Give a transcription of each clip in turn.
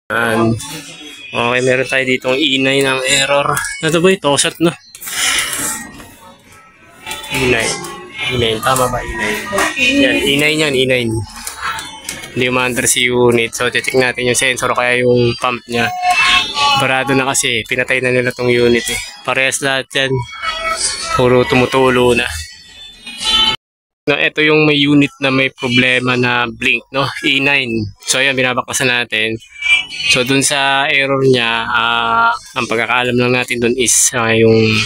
And, okay, meron tayo ditong E9 ng error. Ano ba ito? Tosat no? E9. E9. Tama ba E9? Yan, E9 yan, E9. Hindi umaandar si unit. So, titignan natin yung sensor kaya yung pump niya. Barado na kasi. Pinatay na nila tong unit eh. Parehas lahat yan. Puro tumutulo na. No, ito yung may unit na may problema na blink, no? E9. So, ayan, binabakasan natin. So, dun sa error niya, ang pagkakaalam lang natin dun is yung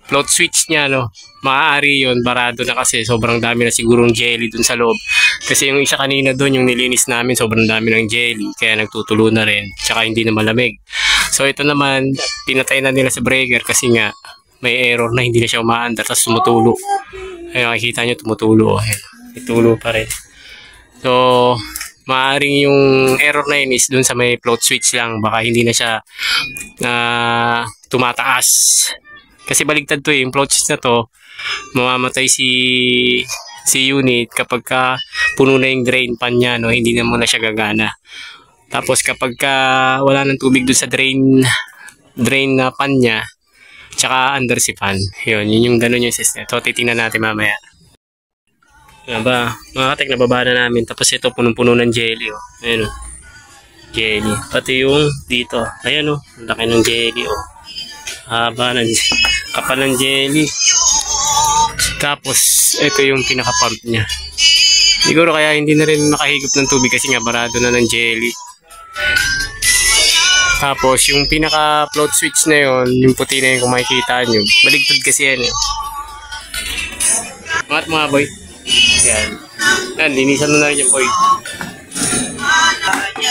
float switch niya, no? Maaari yun, barado na kasi sobrang dami na sigurong jelly dun sa loob. Kasi yung isa kanina dun, yung nilinis namin, sobrang dami ng jelly. Kaya nagtutulo na rin. Tsaka hindi na malamig. So, ito naman, pinatay na nila sa breaker kasi nga, may error na hindi na siya umaandar, tapos tumutulo. Ayun, makikita nyo tumutulo. Ayun, itulo pa rin. So, maaaring yung error na yun is dun sa may float switch lang. Baka hindi na siya tumataas. Kasi baligtad to eh. Yung float switch na to, mamamatay si unit kapag puno na yung drain pan niya. No? Hindi na muna siya gagana. Tapos kapag wala ng tubig dun sa drain na pan niya, tsaka under si fan. Yun yung ganun yung system. So, titingnan natin mamaya. Ano ba? Mga katek, nababa na namin. Tapos ito, punong-puno ng jelly. Oh. Ayan oh. Jelly. Pati yung dito. Ayan oh. Laki ng jelly oh. Haba ng kapal ng jelly. Tapos, ito yung pinaka-pump niya. Siguro kaya hindi na rin makahigop ng tubig kasi nga barado na ng jelly. Tapos, yung pinaka-float switch na yon, yung puti na yun kung makikita nyo. Baligtad kasi yan eh. Mga boy. Yan. Yan, linisan mo na rin yung boy.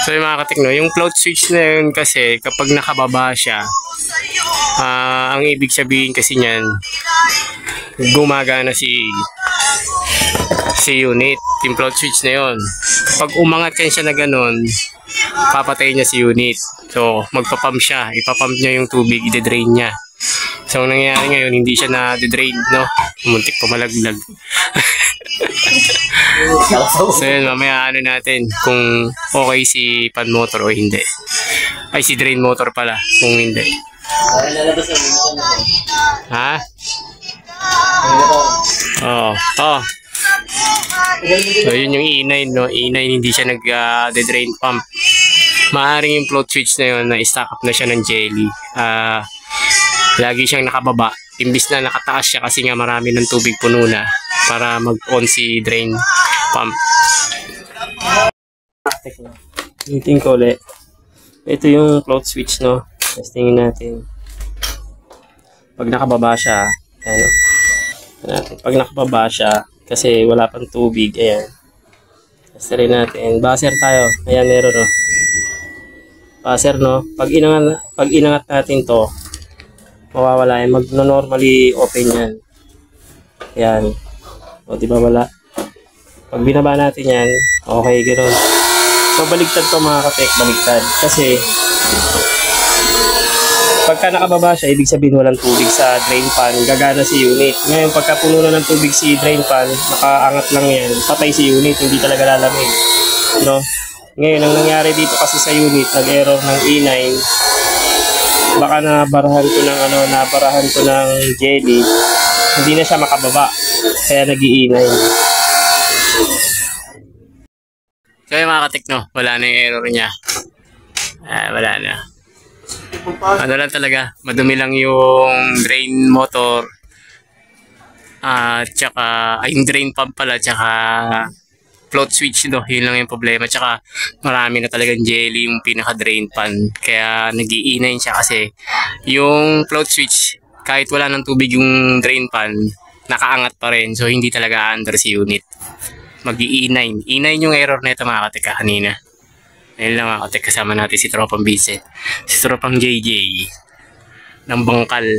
So, yung mga katikno, yung float switch na yun kasi, kapag nakababa siya, ang ibig sabihin kasi niyan, gumagana si unit. Yung float switch na yun. Kapag umangat ka siya na ganun, papatay niya si unit. So, magpapump siya. Ipapump niya yung tubig, i-drain niya. So, ang nangyayari ngayon, hindi siya na-drain, no? Muntik pa malaglag. So, yun, mamaya ano natin kung okay si pan motor o hindi. Ay, si drain motor pala, kung hindi. Ha? Oo. Oh. So, yun yung E9, no? E9, hindi siya nag-drain pump. Maaring yung float switch na yun na i-stack up na siya ng jelly. Lagi siyang nakababa. Imbis na nakataas siya kasi nga marami ng tubig puno na para mag-on si drain pump. Tingin ko ulit. Ito yung float switch, no? Testingin natin. Pag nakababa siya, ayan, no? Pag nakababa siya, kasi wala pang tubig, ayan. Testerin natin. Buzzer tayo. Ayan, meron, no? Buzzer, no? Pag inangat natin to, mawawala yan. Mag-normally open yan. Ayan. O, diba wala? Pag binaba natin yan, okay, gano'n. So, baligtad to mga katek, baligtad. Kasi, pagka nakababa siya, ibig sabihin walang tubig sa drain pan, gagana si unit. Ngayon, pagka puno na ng tubig si drain pan, nakaangat lang yan, patay si unit, hindi talaga lalamig. No? Ngayon, ang nangyari dito kasi sa unit, nag-error ng E9, baka nabarahan to ng jelly, hindi na siya makababa, kaya nag-E9. So yung mga katikno, wala na yung error niya. Wala na. Ano lang talaga, madumi lang yung drain motor, tsaka, yung drain pump pala, tsaka float switch, no? Yun lang yung problema. Tsaka marami na talagang jelly yung pinaka-drain pan. Kaya nag-i-9 siya kasi yung float switch, kahit wala ng tubig yung drain pan, nakaangat pa rin. So, hindi talaga under si unit. Mag-i-9. E9 yung error na ito mga katika kanina. Ayun lang mga katika, kasama natin si Tropang Vincent. Si Tropang JJ ng Bangkal.